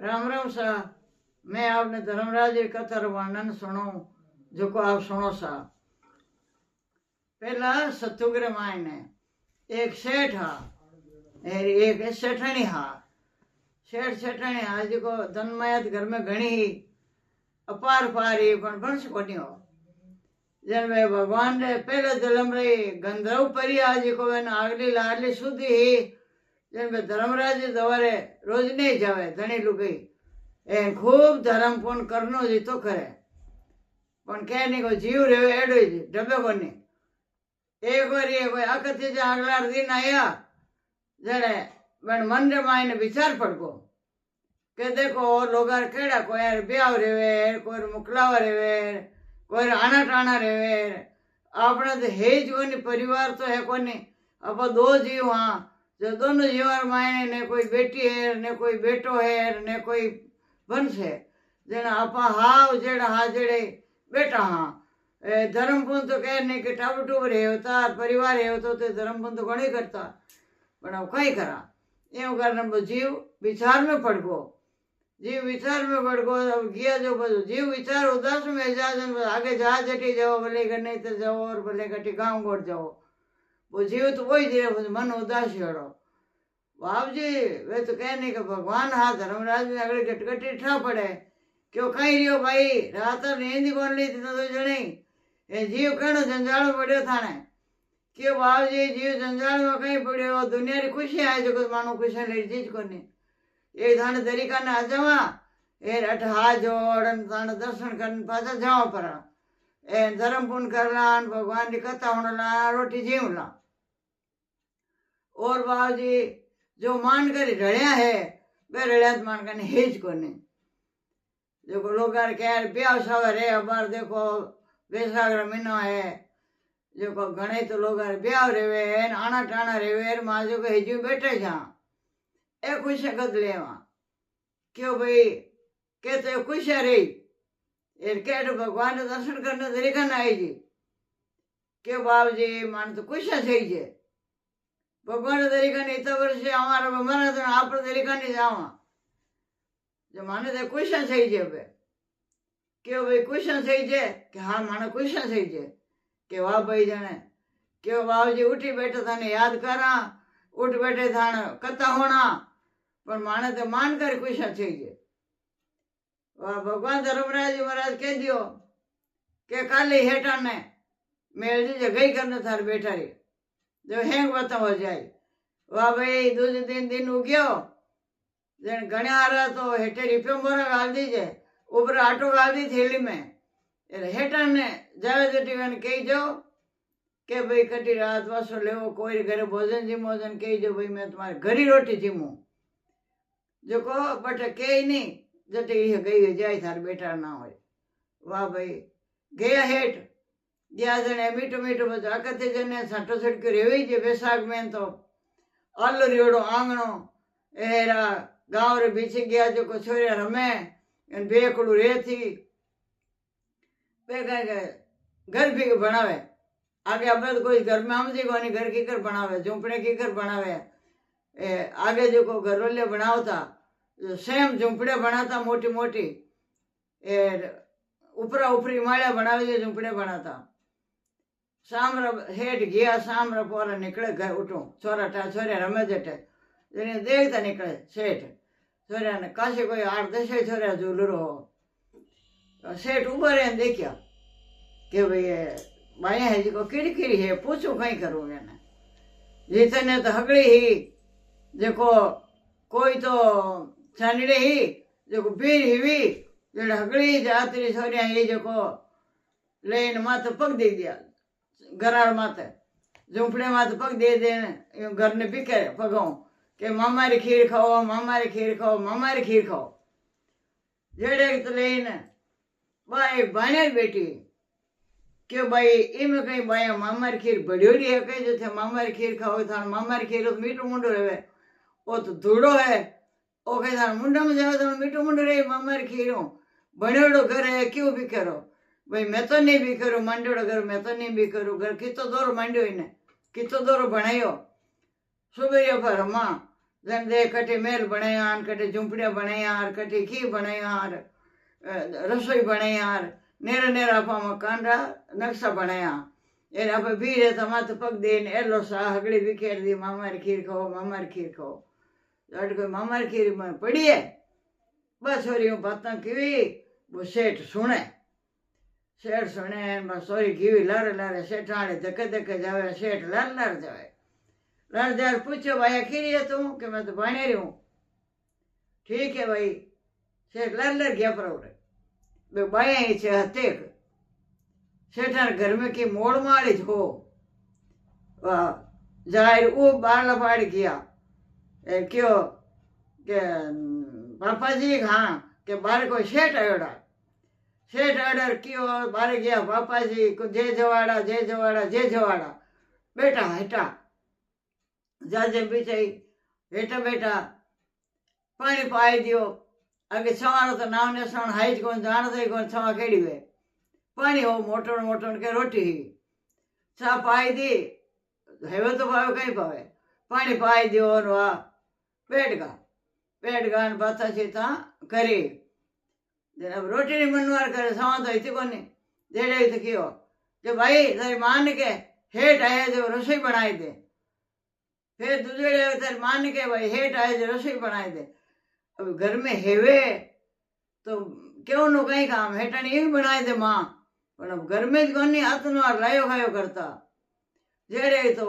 राम राम सा। मैं आपने धर्मराज की कथा रो वर्णन सुनो जो को आप सुनो सा। पहला सतुग्र मायने एक सेठ हा एक सेठणी हा। सेठ सेठणी हा जो धनमयत घर में घणी ही अपार पारी पण भंस कोनी हो। जन वे भगवान रे पहले जन्म रे गंधर्व परी आज को वे आगली लाडली सुधी ही जन वे धर्मराज दवारे रोज नहीं जावे धनी लुगई ए खूब धर्म पुण्य करनो जी तो करे पण के नहीं को जीव रेवे एडो जी डबे कोनी। एक बार ये कोई अकथी जे अगला दिन आया जड़े बन मन रे मायने विचार पड़को के देखो लोगार केड़ा कोई ब्याह रेवे कोई मुकलावा रेवे कोई आना टाना रेवे आपने तो है कोनी परिवार तो है कोनी आप दो जीव हाँ जो दोनों जीवार मायने ने कोई बेटी है ने कोई बेटो है ने कोई वंश है जेना आपा हाव जेड़ा हा जेड़े बेटा हाँ धर्म पुण्य तो कह नहीं कि टाबर टूबर है होता परिवार है तो धर्म पुण्य तो घणी करता पण अब कई करा एवं कारण जीव विचार में पड़ गो। जीव विचार में पड़ गो अब गया जो बस जीव विचार उदास में जा आगे जा जटी जाओ भले नहीं तो जाओ और भले कटी गाँव गोड़ जाओ वो जीव तो वही धीरे मन उदास हो बाप जी वे तो कह नहीं कि भगवान हाँ धर्मराज ने अगले गटगटी ठा पड़े क्यों कहीं रियो भाई रात नींद कौन ली थी तो जने ये जीव कणो जंजाल पड़ो थाने क्यों बाप जी जीव जंजाल में कहीं पड़ो दुनिया री खुशी है जो कुछ मानो खुशी ले चीज कोनी ये थाने तरीका ने आजमा ए अठ हाथ जोड़ थाने दर्शन करने पाछा जाओ पर ए धर्म पुण्य करला भगवान की कथा होना रोटी जीवला और बाप जी जो मान कर रड़िया है वे रड़िया मान कर हेज कोने जो लोग कह ब्याह सवर है अबार देखो वैशाख महीना है जो घणे तो लोग ब्याह रेवे आना टाना रेवे मां जो हेजू बैठे जा ए खुश गद लेवा क्यों भाई कहते खुश रही कह भगवान के दर्शन करने तरीका ना आई जी क्यों बाबू जी मान तो खुश सही है भगवान तरीका नहीं इतना वर्ष हमारा मरा तो आप तरीका नहीं जावा जो माने तो कुछ सही जे बे क्यों भाई कुछ सही जे कि हाँ माने कुछ सही जे कि वाह भाई जाने क्यों बाबू जी उठी बैठे थाने याद करा उठ बैठे थाने कथा होना पर माने तो मान कर कुछ सही जे वाह भगवान धर्मराज महाराज कह दियो के काली हेठा ने मेल जी गई करने थार बैठा रही जो हेंग बता हो जाए वाह भाई दूसरे दिन उग्यो जन घने आ रहा तो हेठे रिप्यो मोरा गाल दीजे ऊपर आटो गाल दी थैली में हेठा ने जावे जटी वन कही जाओ के भाई कटी रात वासो लेवो कोई घरे भोजन जीमो जन कही जो भाई मैं तुम्हारे घरी रोटी जीमू जो को बट के नहीं जटी गई जाए थार बेटा ना हो वाह भाई गया हेठ गया जने मीठो मीठो बच आकते जने साटो छटके रेवी जे बैसाख में तो आलो रियोड़ो आंगणो एरा गांव रे बीच गया जो को छोरिया रमे एन बेकड़ू रे थी पे घर भी बनावे आगे अब तो कोई घर में हम जी कोनी घर की कर बनावे झूंपड़े की कर बनावे आगे जो को घर वाले बनावता सेम झूंपड़े बनाता मोटी मोटी ऊपरा ऊपरी माळिया बनावे जो झूंपड़े बनाता सामरा हेठ गया सामरा पोरा निकले घर उठो छोरा छोरिया रमे जटे जने देखता निकले सेठ छोरिया ने कासे कोई 8-10 छोरिया झूलरो हो सेठ ऊपर है देखिया के भाई बाया है जी को किड़ी किड़ी है पूछो कहीं करोगे ना जितने तो हगड़ी ही देखो कोई तो छानड़े ही देखो बीर ही जो हगड़ी जातरी छोरिया ही देखो लेन माथे पग दे दिया घराड़ माथे झूंपड़े माथे पग दे देने घर ने बिके पगों के मामा री खीर खाओ मामा री खीर खाओ मामा री खीर खाओ जेड़े तो लेन भाई बाने बेटी क्यों भाई इम कहीं बाया मामा री खीर बढ़ियोड़ी है कहीं जो थे मामा री खीर खाओ था मामा री खीर तो मीठो मुंडो रहे वो तो धूड़ो है ओ कहीं था मुंडा में जाओ तो मीठो मुंडो रहे मामा री खीर बढ़ियोड़ो घर है क्यों भी करो भाई मैं तो नहीं भी करूँ मंडोड़ो घर मैं तो नहीं भी करूँ घर कितो दौरो मंडो इन्हें कितो दौरो बनायो सुबह पर माँ जन दे कटे महल बनाया कटे झूंपड़िया बनाया कटे खी बनाया रसोई बनाया नेरा नेरा आप कांडा नक्शा बनाया એને આપણે ભીરે તો માથું પગ દઈને એલો સા હગડી વિખેર દી મામારી ખીર ખાઓ મામારી ખીર ખાઓ અટ કોઈ મામારી ખીર માં પડીએ બસ સોરી હું બાતા કીવી वो सेठ सुने सोरी घीवी लारे लारे सेठाणे धके धके जावे सेठ लार लार जावे लार जार पूछो भाई खीरी है तू कि मैं तो भाणेरी हूँ ठीक है भाई सेठ लार लार गया पर बाया ही छे हतेक सेठार घर में की मोड़ माड़ी हो जाहिर वो बार लपाड़ गया क्यों के पापा जी हाँ के बार कोई सेठ आयोड़ा सेठ ऑर्डर कियो बारे गया पापा जी को जय जवाड़ा जय जवाड़ा जय जवाड़ा बेटा हेटा जाजे बिचाई हेटा बेटा पानी पाई दियो आगे छवानो तो नाम ने सण हाइज कोन जानते कोन छवा केड़ी वे पानी हो मोटो मोटो के रोटी चा पाई दी हेवे तो पावे कई पावे पानी पाई दियो और वा पेट गा बाता सीता करी अब रोटी नहीं मनवार करे सवा तो इतनी कोनी जेड़े तो कियो जो भाई तेरी मान के हेठ आए जो रसोई बनाई दे फिर दूसरे तेरी मान के भाई हेठ आए जो रसोई बनाई दे अब घर में हेवे तो क्यों नो कहीं काम हेठा नहीं बनाई दे माँ पर अब घर में कोनी आतनवार लायो खायो करता जेड़े तो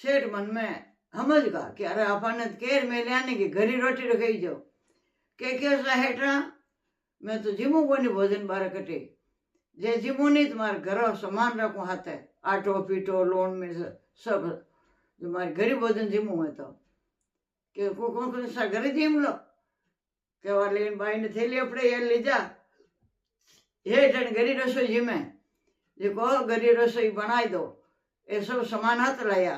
सेठ मन में समझ का कि अरे अपन केर में लियाने की घरी रोटी रखी जो के सा हेठा मैं तो जिमू कोनी भोजन बारे कटे जे जिमू नहीं तुम्हारे घर सामान रखू हाथ है आटो पीटो लोन में सब जो मारे घरी भोजन जिमू है तो के कौन सा घरे जिम लो के वाले भाई ने थैली अपने ये ले जा हेठ घरी रसोई जिमे जो को घरी रसोई बनाई दो ये सब सामान हाथ लाया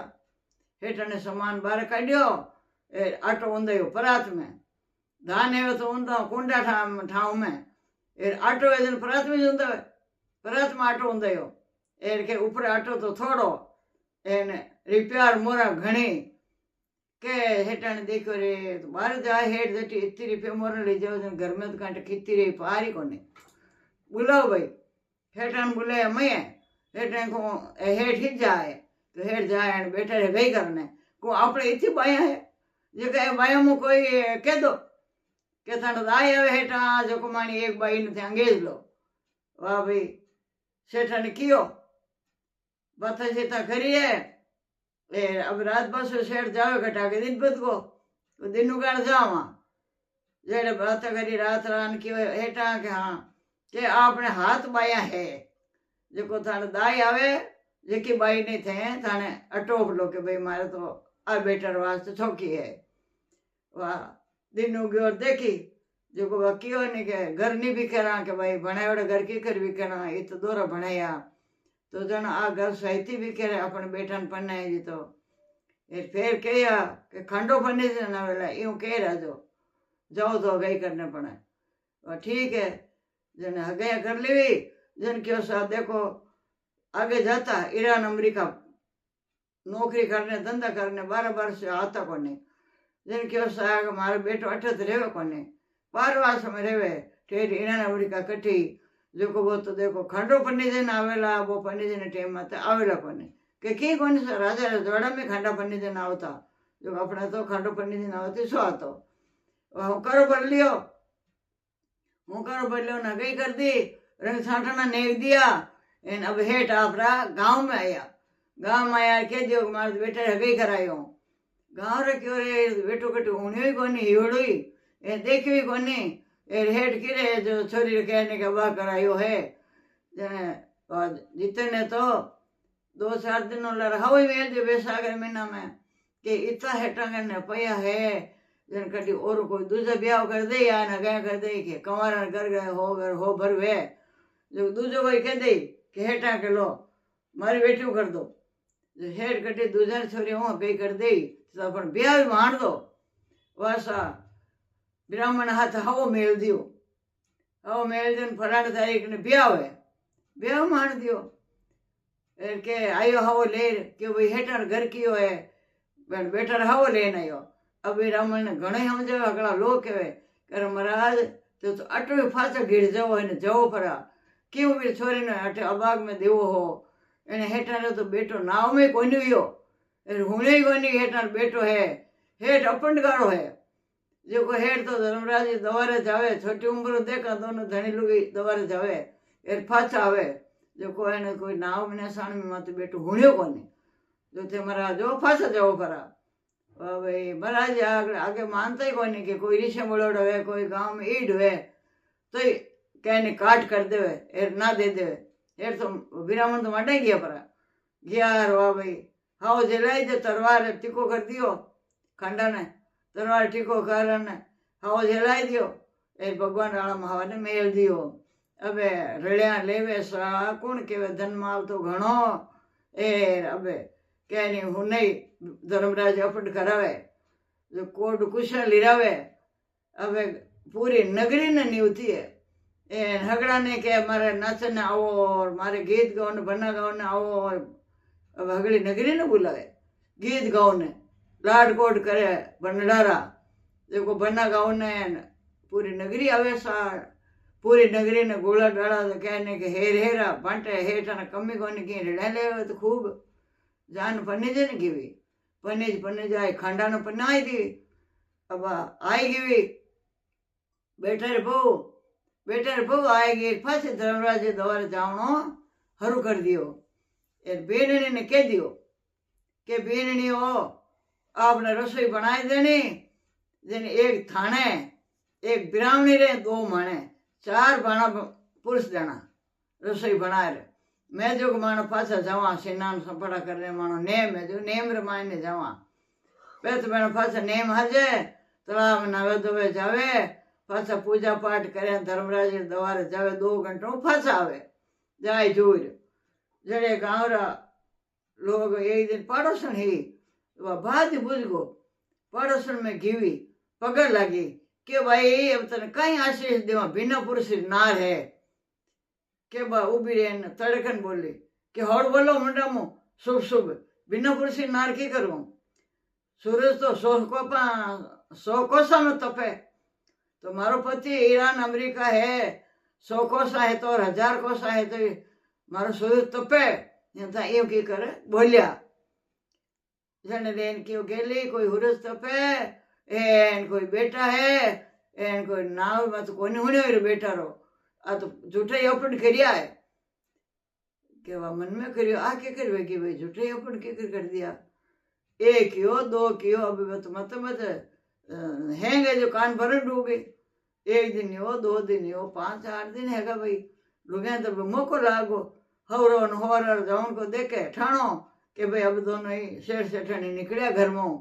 हेठ ने सामान बाहर काढ़ियो आटो ऊंधो परात में धान है तो ऊंधा कुंडा ठाव में आटो है परात में ऊंधा परात में आटो ऊंधो के ऊपर आटो तो थोड़ो एने रिपेयर मोरा घणी के हेठाने देखो रे तो बाहर जाए हेठ जटी इतनी रिपेयर मोरा ले जाओ घर में तो कांटे खीती रही पारी कोने बुलाओ भाई हेठान बुलाया मैं हेठान को हेठ ही जाए तो हेठ जाए बैठा रहे गई करने को आपने इतनी बाया है जो कहे बाया में कोई कह दो के थाने दाई आवे हेठा जो कुमानी एक बाई ने अंगेज लो वाह भाई सेठा ने कियो बात सीता करी है अब रात बस सेठ जावे घटा के दिन बद को तो दिन उगाड़ जावा जेड़े बात करी रात रान की हेठा के हाँ के आपने हाथ बाया है जो थाने दाई आवे जेकी बाई नहीं थे थाने अटोप लो के भाई मारे तो आ बेटर वास्ते छोकी है वाह दिन उग्यो देखी जो को कियो नहीं के घर नहीं बिखेरा के भाई बनायोड़े घर की कर बिखेरा ये तो दोरा बनाया तो जन आ घर सहित बिखेरे अपन बेटन पन्ने जी तो ये फिर कहिया के खंडो पन्ने से ना वेला यूं कह रहा जो जाओ तो गई करने पड़े ठीक है जन हगया कर ली जन क्यों सा देखो आगे जाता ईरान अमेरिका नौकरी करने धंधा करने 12 से आता को नहीं जन क्यों सा मारे बेटो अठत रेवे को नहीं 12 में रेवे ठेठ ईरान अमेरिका कठी जो को वो तो देखो खंडो पन्नी दिन आवेला वो पन्नी दिन टेम में आवेला को नहीं के की कोनी सा राजा रजवाड़ा में खंडा पन्नी दिन आवता जो अपने तो खंडो पन्नी दिन आवती सो आतो हूँ करो भर लियो ना गई कर दी रंग छाटना नेक दिया इन अब हेठ आपरा गांव में आया कह दियो मारे बेटे हगई करायो गांव रे क्यों रे बेटो कटो उन्हें कोनी हिवड़ोई ए देखी कोनी ए हेठ किरे जो छोरी कहने के बा करायो है जितने तो 2-4 दिनों लड़ाओ मेल जो बेसागर महीना में कि इतना हेठा करने पया है जन कटी और कोई दूसरा ब्याह कर दे या ना गया कर दे के कंवारा कर गए हो भर वे जो दूसरो कोई कह दे कि हेठा के लो मारी बेटियों कर दो जो हेठ कटी दूसरा छोरी हो कई कर दे तो अपन ब्याह भी मार दो वैसा ब्राह्मण हाथ हवो मेल दियो हवो मेल दिन फलाने तारीख ने ब्याह मार दियो के आयो हवो ले कि भाई हेठा घर कियो है बेन बेटा रहो लेन आयो अब रावण ने घणे समझावे अगला लो कहे करे महाराज तो अटो फाचो गिर जाओ ने जाओ परा क्यों भी छोरी ने अटे अबाग में देवो हो एने हेठा तो बेटो नाव में कोई नहीं हो हुणे कोई नहीं हेठा बेटो है हेठ अपंड गाड़ो है जो को हेठ तो धर्मराज दवारे जावे छोटी उम्र देखा दोनों धनी लोग दवारे जावे एर फाचा आवे जो को एने कोई नाव में साण में मत बेटो हुण्यो कोनी जो थे महाराज जो फाचा जाओ परा भाई महाराज आगे मानता ही कोनी कि कोई ऋषि बोलोड़ है कोई गांव में ईड है तो कहने काट कर देवे एर ना दे देवे एर तो विरामन तो माटे गया परा गया वाह भाई हाओ जलाई दे तरवार टीको कर दियो खंडा ने तरवार टीको कर हाओ जलाई दियो ए भगवान राणा महावा ने मेल दियो अबे रड़िया लेवे सा कौन केवे धन माल तो घणो ए अबे कहनी हूं नहीं धर्मराज अपट करावे जो कोड कुशल लिरावे अबे पूरी नगरी ने नीवती है ए हगड़ा ने के मारे नाचने आओ और मारे गीत गाओ ने बना गाओ ने आओ और अब हगड़ी नगरी ने बुलावे गीत गाओ ने लाडकोट करे भंडारा देखो बना गाओ ने पूरी नगरी आवे सा पूरी नगरी ने गोला डाला तो कहने के हेर हेरा बांटे हेठा ने कमी कोनी की रेड़ा ले तो खूब जान पन्नेजे ने कीवी पन्नेज आई खांडा ने पन्नाई दी अब आई कीवी बेटे रे बहु आएगी पाछे धर्मराज द्वारे जावणो हरू कर दियो ए बेनणी ने कह दियो के बेनणी हो आपने रसोई बनाई देनी जेने एक थाने एक ब्राह्मणी रे दो माने 4 बाणा पुरुष देना रसोई बनाए रे मैं जो मानो पाछा जावा स्नान सपड़ा करने मानो नेम है जो नेम रे मायने जावा पे तो मैंने पाछा नेम हजे तालाब नवे धोवे जावे पाछा पूजा पाठ करे धर्मराज द्वारे जावे 2 घंटों पाछा आवे जाए जोर जड़े गाँवरा लोग एक दिन पड़ोसन ही वह बात बुझ गो पड़ोसन में घीवी पकड़ लगी के भाई अब तने कई आशीष देवा बिना पुरुष नार है के बा उभी रे तड़कन बोली के होड़ बोलो मंडामो शुभ शुभ बिना पुरुष नार की करूं सूरज तो 100 कोसा में तपे तो मारो पति ईरान अमेरिका है 100 कोसा है तो और 1000 कोसा है तो मारो सूरज तपे ये की करे बोलिया जन रेन क्यों गेली कोई हुरज तपे एन कोई बेटा है एन कोई नाव मत कोनी होने रे बेटा रो आ तो झूठे अपण करिया है के वा मन में करियो आ के करवे कि भाई झूठे अपण के कर दिया 1 कियो 2 कियो अब मत हैंगे जो कान भरन डूबे 1 दिन हो 2 दिन हो 5-8 दिन हैगा भाई लुगे तो मौको लागो हवरो न होर जाऊन को देखे ठाणो के भाई अब दोनों ही शेर सेठनी निकलिया घर में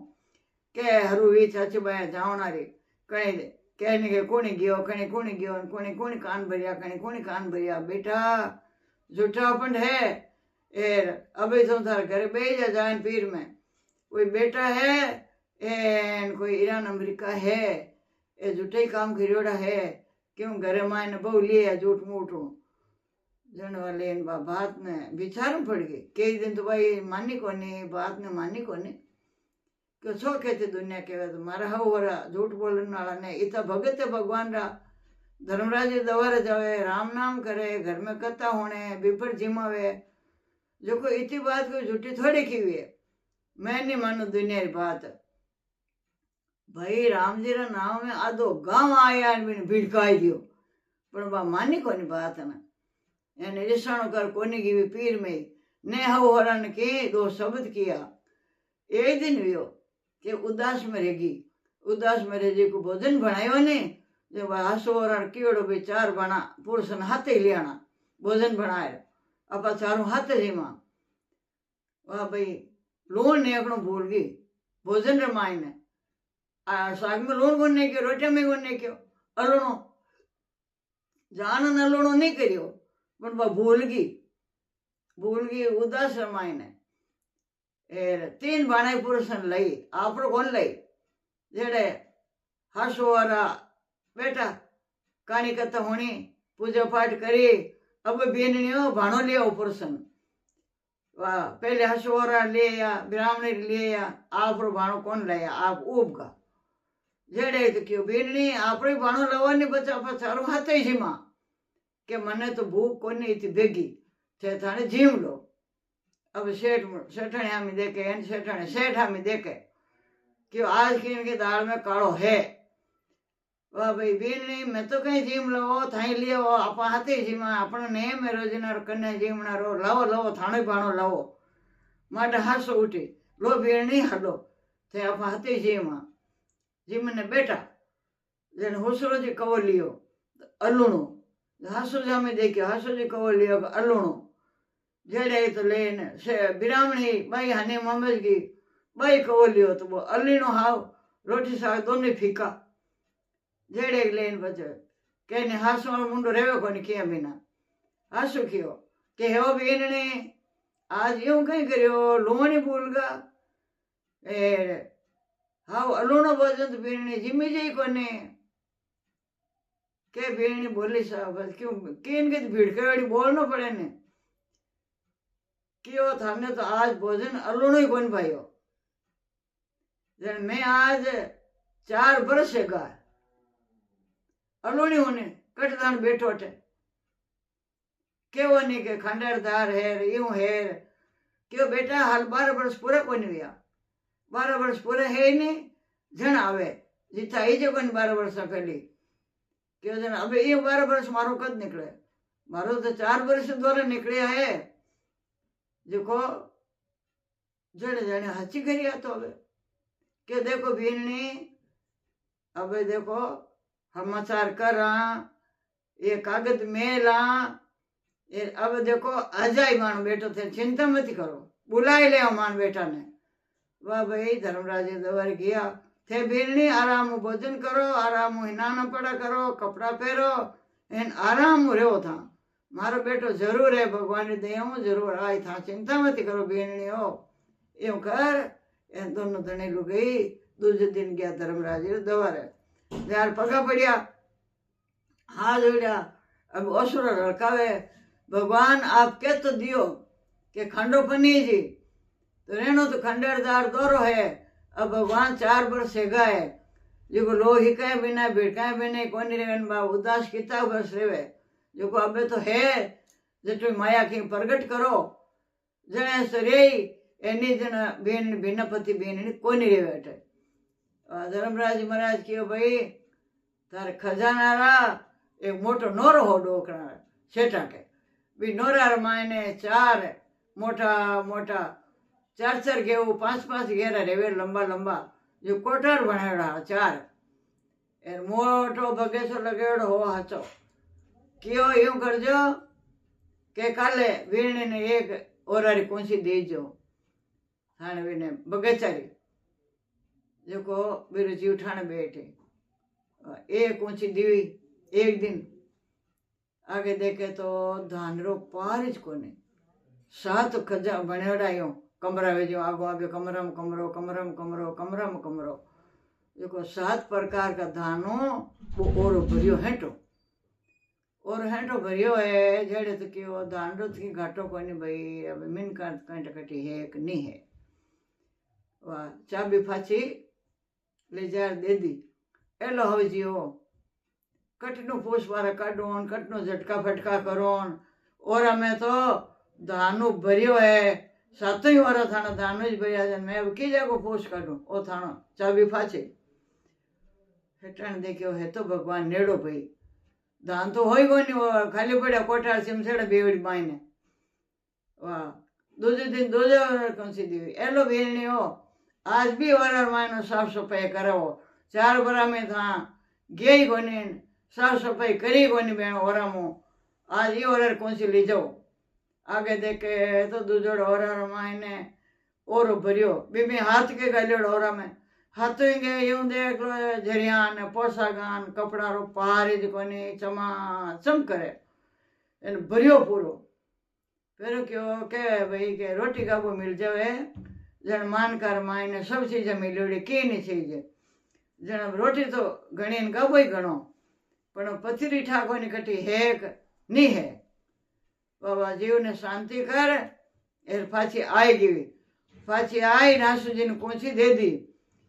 के हरू वी चाची बाया जावनारी कहीं कहने के कोणी गयो कहीं कोणी कान भरिया कहीं कोणी कान भरिया बेटा झूठा पंड है एर अभी तुम थार घर बेजा जान पीर में कोई बेटा है एन कोई ईरान अमेरिका है ए झूठे काम करियोड़ा है क्यों घरे मायने बहु लिया झूठ मूठू जन वाले इन बात ने विचार पड़ गई कई दिन तो भाई मानी कोनी बात ने मानी कोनी क्यों छो कहते दुनिया के तो मारा हो रहा झूठ बोलने वाला ने इतना भगत है भगवान रा धर्मराज दवारे जावे राम नाम करे घर में कथा होने बिपर जिमावे जो कोई इतनी बात कोई झूठी थोड़ी की हुई है मैं नहीं मानू दुनिया की बात भाई राम जी रा नाम में आधो गांव आया मैंने भिड़काई दियो पर बा मानी कोनी बात ना यानी रिसाणो कर कोनी की पीर में ने हो हरण के 2 शब्द किया एक दिन वियो के उदास में रहेगी उदास में रह को भोजन बनायो ने जब हसो और कीड़ो भी 4 बना पुरुष ने हाथे लिया भोजन बनाए अपा 4 हाथ जीमा वाह भाई लूण ने अपनो भूल गई भोजन रे मायने साग में लूण गुन नहीं क्यों रोटिया में गुन नहीं क्यों अलोणो जान न अलोणो नहीं करियो पर वह भूल गई उदास रे मायने 3 बाणे पुरुष लई आपरो कौन लई जेड़े हसो वाला बेटा कहानी कथा होनी पूजा पाठ करी अब बेनणियों भाणो लिया पुरुषन पहले हसोरा लिया ब्राह्मणी लिया आप भाणो कौन लाया आप उबगा जेड़े तो क्यों बीरनी आप भाणो लवा नहीं बचा पचारो हाथे ही मां के मने तो भूख कोनी थी बेगी थे थाने जीव लो अब सेठने हमें देखे सेठने सेठ हमें देखे कि आज की इनकी दाल में कालो है वाह भाई बीरनी मैं तो कहीं जीम लो थाई लियो आप हाथे जीमा अपना नेम है रोजना कन्या जीवना रो लावो लावो थाने भाणो लावो माटे हासो उठी लो बीरनी हलो थे आप हाथे जीमा जीमने बेटा जन हुसरो जी कवो लियो अलूणो हासो जामे देखियो हासो जी कवो लियो अलूणो जेड़े तो लेन से ब्राह्मणी बाई हने ममज की बाई कवो लियो तो वो अलीनो हाव रोटी साग दोने फीका जेड़े लेन बचे कहने हासो मुंडो रेवे कोनी किया बिना हासो कियो के हो बीनने आज यूं कहीं करियो लोणी भूलगा ए हाव अलूणो भोजन तो बीनने जिम्मी जी कोने के बीननी बोली साहब बस क्यों किन के भीड़के वाली बोलना पड़े ने क्यों थाने तो आज भोजन अलूणो ही कोन पायो जन मैं आज 4 बरस से गा अलूणी होने कटदान बैठो थे केवो नहीं के खंडरदार हेर यूं हेर क्यों बेटा हाल 12 बरस पूरा कोनी हुआ 12 बरस पूरे है नहीं जन आवे जिता ही जो कोनी 12 बरस पहली क्यों जन अबे ये 12 बरस मारो कद निकले मारो तो 4 बरस द्वारा निकले है जो को जड़े जने हची करिया तो अबे के देखो बीननी अबे देखो समाचार करा ये कागज मेला ये अब देखो अजय मान बेटो थे चिंता मत करो बुलाए ले मान बेटा ने वाह भाई धर्मराज दवर गया थे बीरनी आराम भोजन करो आराम हिनाना पड़ा करो कपड़ा पहरो इन आराम रहो था मारो बेटो जरूर है भगवान देव जरूर आई था चिंता मत करो बीरनी हो यूं कर इन दोनों धने लू गई दूसरे दिन गया धर्मराज दवर यार पगा पड़िया हाथ जोड़ा अब असुर रड़कावे भगवान आप के तो दियो के खंडो पनी जी तो रेणु तो खंडेरदार दौरो है अब भगवान 4 बरस सेगा है जो लो हिकाय बिना भिड़काय बिना कोनी रेवन बा उदास किता बस रेवे जो को अबे तो है जो माया की प्रगट करो जने सरे एनी जन बेन भिन्नपति बेन कोनी रेवे अटे धर्मराज महाराज कियो भाई तारे खजाना रा एक मोटो नोरो हो डोकरा सेठा के भी नोरा मायने 4 मोटा मोटा 4 घेऊ 5 घेरा रेवे लंबा लंबा जो कोठार बनाड़ा 4 एर मोटो बगीचो लगेड़ो हो हचो क्यों यूं करजो के काले वीरणी ने एक ओरारी कुंसी दीजो थाने वीने बगीचारी जो को बीरो जीव ठाणे बैठे एक ऊंची दीवी एक दिन आगे देखे तो धानरो पारिज कोने 7 खजा बनेड़ायो कमरा वेजो आगो आगे कमरम कमरो कमरम कमरो कमरम कमरो देखो 7 प्रकार का धानो वो और भरियो हेटो और हेटो भरियो है जेड़े तो क्यों धान रो की घाटो कोनी भाई अब मिन कांट कटी है कि नहीं है वाह चाबी फाची ले जार दे दी एलो हो जियो कटनो पूछ वारा काढोन कटनो झटका फटका करोन और हमें तो धानो भरियो है 7 ही वारा थाना धानो ही भरिया है मैं अब की जागो पूछ काढूं ओ थानो चाबी फाचे हेटण देखियो है तो भगवान नेड़ो भाई धान तो होई कोनी खाली पड़ा कोठार सिमसेड़ा बेवड़ी मायने वाह दूजे दिन दूजे कौन सी दीवी एलो बेरनी हो आज भी वारा मायनो साफ सफाई कराओ 4 बरा में था गई कोनी साफ सफाई करी कोनी बेन ओरामो आज ये ओरर कौन सी ले जाओ आगे देखे तो दूजोड़ ओरर मायने और भरियो बीबी हाथ के गालियोड़ ओरा में हाथ यूं देख लो झरियान पोशागान कपड़ा रो पारिज कोनी चमाचम करे इन भरियो पूरो फिर क्यों के भाई के रोटी काबू मिल जावे जन मानकार मायने सब चीजें मिलोड़ी की नहीं चीजे जन रोटी तो घणी ने काबू ही घणो पण पथरी ठाको ने कटी है नहीं है बाबा जीव ने शांति कर એ પાછી આવી ગઈ. પાછી આવીને હાસુજીને કૂંચી દે દી.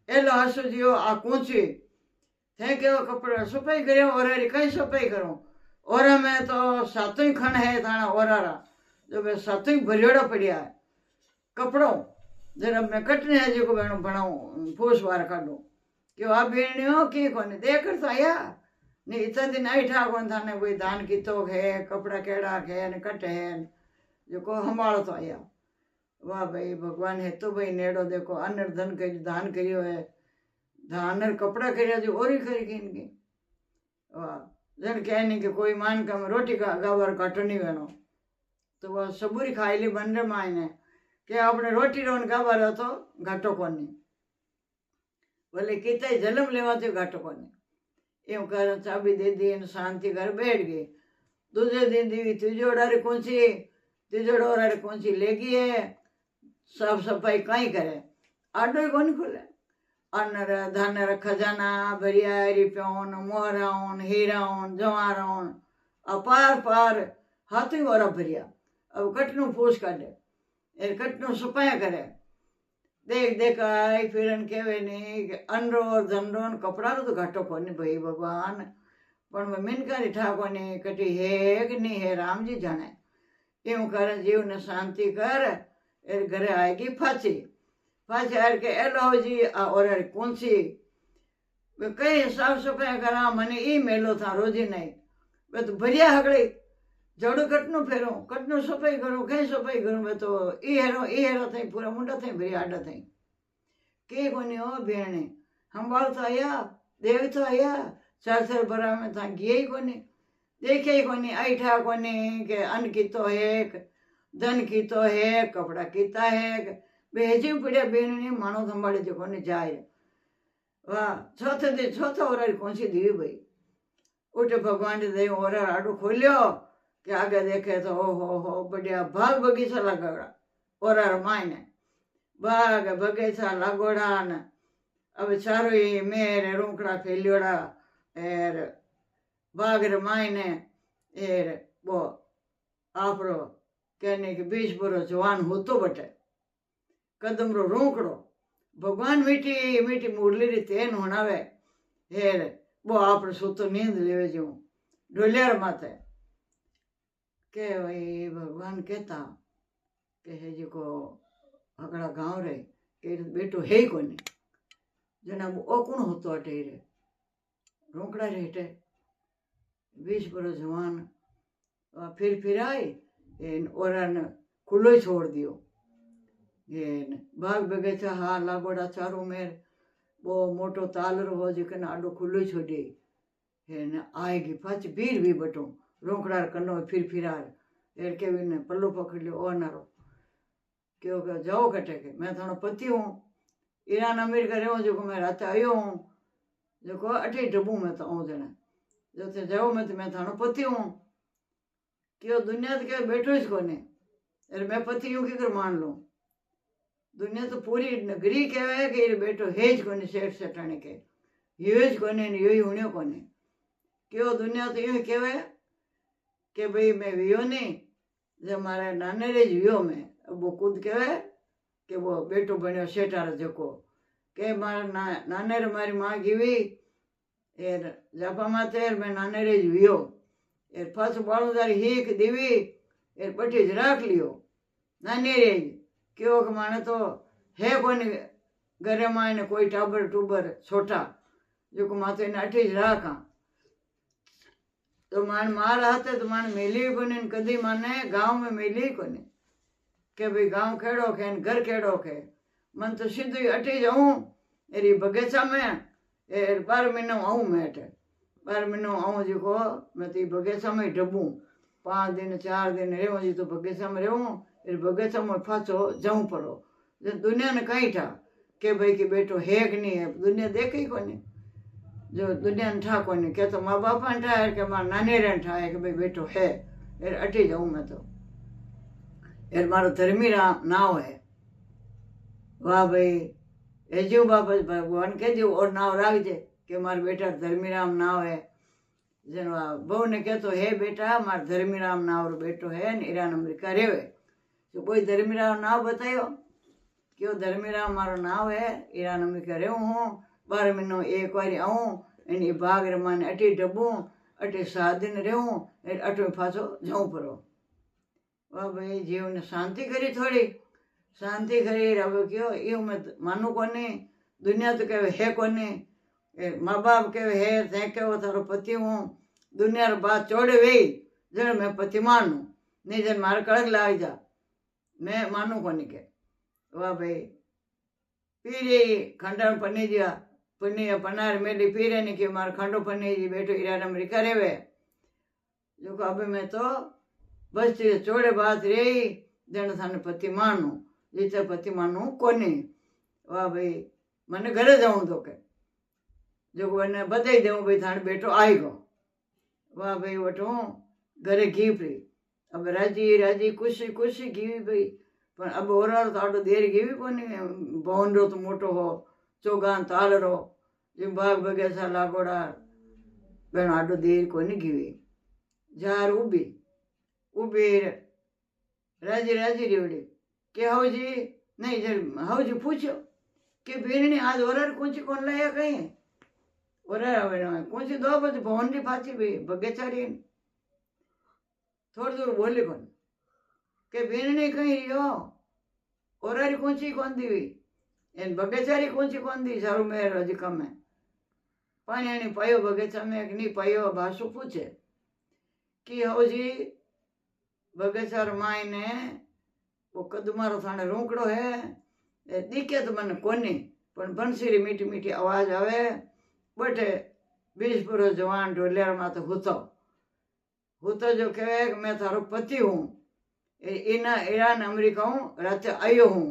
એલો હાસુજીઓ આ કૂંચી થે કેવો કપડા સફાઈ કર્યો ઓરારી કઈ સફાઈ કરું ઓરા મેં તો સાતુય ખણ હે થાણા ઓરારા જો મેં સાતુય ભર્યોડા પડ્યા કપડો જરા મેં કટને હજી કો બેનું ભણાવું ફૂસ વાર કાઢું કે આ બેણીઓ કે કોને દે કરતો આયા ને ઇતના दिन आई ठा कोन थाने कोई दान कीतो है कपड़ा केड़ा है ने कट है जो को संभालो तो आया वाह भाई भगवान है तो भाई नेड़ो देखो अनर धन के दान करियो है अनर कपड़ा करिया जो और करी के इनके वाह जन कहने के कोई मान का रोटी का गावर काटो नहीं वेनो तो वह सबूरी खाईली बंदर मायने के आपने रोटी रोन गावर तो घाटो कोनी बोले कितना जन्म लेवा तो घाटो कोनी एम कर चाबी दे दी शांति कर बैठ गई. दूसरे दिन दीवी तिजोड़ारी कौंची ले गई है साफ सफाई कहीं करे आडो कौन खुले अनर धनर खजाना भरिया रिप्योन मोहराउन हीराउन जवाराउन अपार पार हाथी वारा भरिया अब कटनु फूस काटे ए कटनु सफाया करे देख देख आई फिर केवे नहीं कि अनरो धनरो कपड़ा तो घाटो कोनी भाई भगवान पण मिनकारी ठाको ने कटी है कि नहीं है राम जी जाने एवं कर जीव ने शांति कर एर घरे आएगी फाची फाची आर के एलो जी और कौन सी कई साफ सफाई करा मने ई मेलो था रोजी नहीं वे तो भरिया हगड़ी जड़ो कटनो फेरो कटनो सफाई करूँ कहीं सफाई करूँ मैं तो ई हेरो थी पूरा मुंडा थी भरिया आडा थी के कोनी हो भेणे संभाल तो आया देव तो आया चार बरा में था गिए ही कोनी देखे ही कोनी ऐठा कोनी के अन्न की तो है धन की तो है कपड़ा कीता है बेजी पड़िया बेणी मानो संभाले जो कोनी जाए वाह चौथा और कौन सी दी भाई उठे भगवान दे और आडो खोलियो कि आगे देखे तो हो बढ़िया भाग बगीचा लगाड़ा और मायने बाग बगीचा लगोड़ा न अब चारो ही मेरे रूकड़ा फैलियोड़ा एर बाग रे मायने एर वो आपरो कहने के 20 बरो जवान होतो बटे कदम रो रोकड़ो भगवान मीठी मीठी मुरली री तेन होनावे एर वो आप सोतो नींद लेवे जो डोलियार माथे के भाई भगवान कहता के है जी को अगला गांव रे के बेटो है कोनी जना ओ कौन होतो अटे रे रोकड़ा रेटे 20 बरस जवान फिर आई और खुलो छोड़ दियो बाग बगीचा हाँ लागोड़ा चारों मेर वो मोटो ताल रो जिकन आडो खुलो छोड़ी आएगी पाच बीर भी बटो रोकड़ा कनो फिर एर के भी पल्लो पकड़ लियो और नारो क्यों जाओ कटे के मैं थोड़ा पति हूँ ईरान अमेरिका रहो जो मैं रात आयो हूँ जो को अठे डबू में तो आऊँ देना जो थे जाओ मैं तो मैं थानो पति हूँ क्यों दुनिया तो क्या बैठो इसको ने अरे मैं पति हूँ कि मान लो दुनिया तो पूरी नगरी कहवा है कि बैठो हेज कोने सेठ सेठाने के हेज कोने यही होने कोने क्यों दुनिया तो यूं कहवा है कि भाई मैं वियो नहीं जब हमारे नाने रे वियो में वो खुद कहवा कि वो बेटो बनो सेठार जको के मारा नाने रे मारी माँ गिवी एर जापा माते मैं नाने रे वियो एर पास बालूदारी हीक दीवी एर पट्टी राख लियो नानी रे क्यों कि माने तो है कोई घरे माने कोई टाबर टूबर छोटा जो को माते ने अठी राखा तो मान मार हाथे तो मान मेली कोने कदी माने गांव में मेली कोने के भाई गांव खेड़ो के घर खेड़ो के मन तो सीधो अठी जाऊं एरी बगीचा में एर 12 महीना आऊं मैं अटे 12 महीना आऊं जी को मैं तो बगीचा में डबू 5 दिन 4 दिन रहूं जी तो बगीचा में रहूं एर बगीचा में फाचो जाऊं पड़ो दुनिया ने कहीं था के भाई की बेटो है कि नहीं है दुनिया देखे ही कोनी जो दुनिया ने ठा कोनी के तो माँ बापा ने ठा है कि माँ नानी रे ठा है कि भाई बेटो है एर अटी जाऊं मैं तो एर मारो धर्मी नाव है वाह भाई एजू बापा भगवान के जो और नाव राख जे कि मार बेटा धर्मीराम नाव है जन बहु ने कहतो है बेटा मार धर्मीराम नाव रो बेटो है ने ईरान अमेरिका रेवे तो कोई धर्मीराव नाव बतायो क्यों धर्मीराव मारो नाव है ईरान में करे हूँ 12 महीनों एक बार आऊँ एनी भाग रमान अटी डबूं अटे 7 दिन रहूं अटे पाछो जाऊं पड़ो वाह भाई जीव ने शांति करी थोड़ी शांति करी अब क्यों यो मैं मानू कोनी दुनिया तो कहे है कोनी माँ बाप कहे है ते कहो थारो पति हूँ दुनिया रो बात चोड़े वे जन मैं पति मानू नहीं जन मारे कड़क लाग जा मैं मानू कोनी के वाह भाई पीरे खंडन पनी दिया पनी पनार मेली पीरे ने कि मार खंडो पनी जी बैठो ईरान अमेरिका रेवे जो को अबे मैं तो बस चोड़े बात रे जन थाने पति मानू जीते पति मानू कोनी वाह भाई मने घरे जाऊं तो के जो मैंने बधाई देऊं भाई थाने बेटो आई गो वाह भाई वठो घरे घी पी अब राजी राजी खुशी खुशी घी भाई पर अब ओरार तो देर घी कोनी भवन रो तो मोटो हो चौगान ताल रो जिम बाग बगीचा लागोड़ा बेन आडो देर कोनी घी जार उबी उबी राजी राजी रेवड़ी के हाउजी नहीं जर हाउजी पूछो कि बेरनी आज ओरार कुंची कौन लाया कहीं ओरार आवे ना कुंची दो बजे भवन री पाची भी बगीचा री थोड़ी दूर बोली कौन के बेरनी कहीं रियो ओरारी कुंची कौन दी हुई एन बगीचा री कुंची कौन दी सारू मेर हजी कम है पानी नहीं पायो बगीचा में कि नहीं पायो भाषु पूछे कि हाउजी बगीचा माई ने वो कदमारो थाने रूंकड़ो है दिखे तो मन कोनी पण बंसीरी मीठी मीठी आवाज आवे बटे 20 पुरुष जवान ढोलिया माथे हुतो जो कहे कि मैं थारो पति हूँ इना ईरान अमेरिका हूँ रात आयो हूँ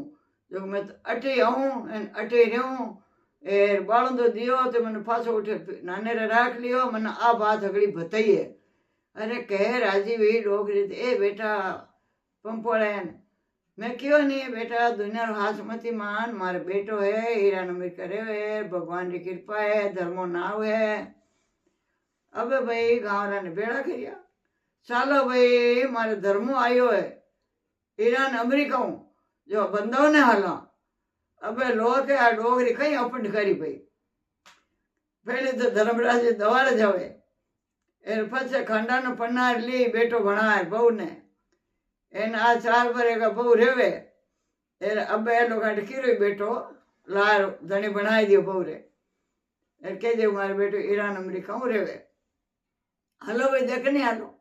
जो मैं अटे आऊँ अटे रहूँ एर बाळंदो दियो तो मैंने फांसो उठे नाने रे राख लियो मैंने आ बात अगली बताइए अरे कह राजी हुई डोगरी ए बेटा पंपोड़न मैं क्यों नहीं बेटा दुनिया रो हाथ मती मान मारे बेटो है ईरान अमेरिका रेवे भगवान की कृपा है धर्मो नाव है अबे भाई गाँव ने बेड़ा करिया चालो भाई मारे धर्मो आयो है ईरान अमेरिका हूँ जो बंदाओं ने हाला अबे लोग आ डोगरी कहीं अपन करी भाई पहले तो धर्मराज दवारे जावे एर पछे खंडा नो पन्नार ली बेटो भणाय बहु ने एन आ 4 बरे का बहु रेवे एर अबे ए लोग अटकी बेटो लार धनी बनाई दियो बहु रे एर के जे मारे बेटो ईरान अमेरिका हूँ रेवे हलो भाई देखने हालो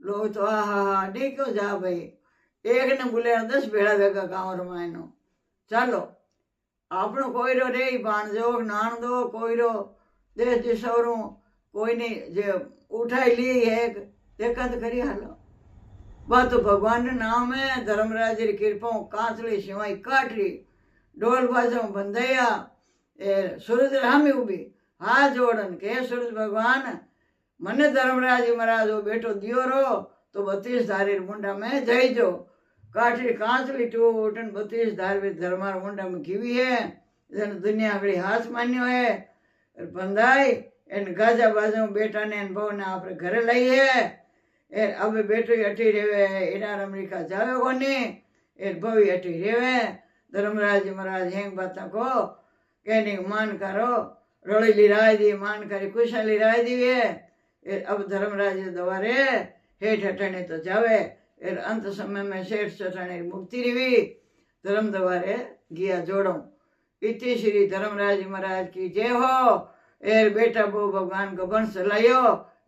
लोग तो हा डी क्यों जा भाई एक ने बोले 10 भेड़ा वेगा गाँव रमायनो चालो आपनो कोई रो रे भाणजो नाणदो कोई रो देश दिशोरू कोई नहीं जे उठाई ली है देखा तो करी हालो बात तो भगवान ने नाम है धर्मराज री कृपा कांचली सिवाई काटरी ढोल बाजो बंधैया सूरज रामी उभी हाथ जोड़न के सूरज भगवान मने धर्मराज महाराज बेटो दियो रो तो 32 धारी मुंडा में जई जो काठरी कांचली टूटन 32 धार धर्मार मुंडा में घीवी है जन दुनिया अगली हाथ मान्यो है बंधाई एन गाजा बाजा बेटा ने बहु ने आप घरे लाई है अब बेटो अठी रेवे ईरान अमेरिका जावे कोनी बहु अठी रेवे धर्मराज महाराज हेंग बात को कहने मान करो रोड़ी लिराय दी मान करे कुशा लिराय दी है अब धर्मराज द्वारे हेठ हटने तो जावे अंत समय में शेठ चटाने मुक्ति रिवी धर्म द्वारे गया जोड़ो इति श्री धर्मराज महाराज की जय हो एर बेटा बो भगवान को वंश चलायो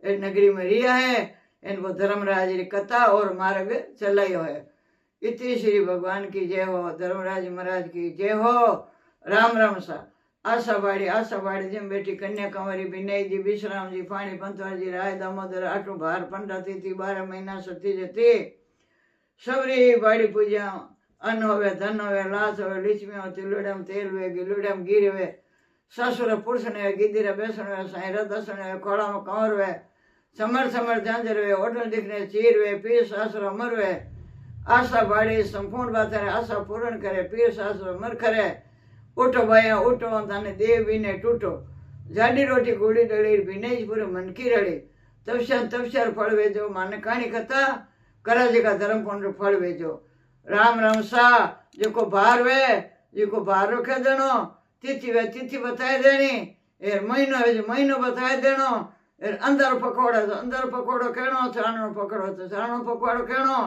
एर नगरी में रिया है इन वो धर्मराज री कथा और मार्ग चलायो है इति श्री भगवान की जय हो धर्मराज महाराज की जय हो राम राम सा आशावाड़ी जिम बेटी कन्या कंवरी विनय जी विश्राम जी पाणी पंतवार जी राय दामोदर आठो भार पंडा तिथि 12 महीना सती जती सबरी बाड़ी पूजा अन्न होवे धन होवे लाश होवे लिचमी हो तिलुडम तेल वे गिलुडम गिर वे ससुर पुरुष ने गिदिरा बेसन वे सायरा दसन वे कोड़ा में कंवर वे समर समर झांझर वे ओडल दिखने चीर वे पीर सासुर अमर वे आशा बाड़ी संपूर्ण बात आशा पूर्ण करे पीर सासुर अमर करे उठो भाया उठो थाने देव बीने टूटो जाडी रोटी गुड़ी डली विनेशपुर मनकी रड़ी तपस्या फल वेजो माने कहानी कथा कराजी का धर्म कुंड फल वेजो राम राम सा जिको भार वे जिको भार रखे देनो तिथि वे तिथि बताए देनी एर महीनो है जो महीनो बताए देनो एर अंदर पकोड़ो तो अंदर पकोड़ो कहनो चाणनो पकड़ो तो चाणनो पकवाड़ो कहनो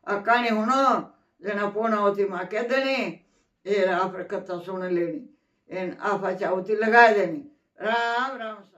आ कहानी हुनो जना पूर्णावती मां कह देनी एर आप कथा सुन लेनी एन आप चावती लगा देनी राम राम।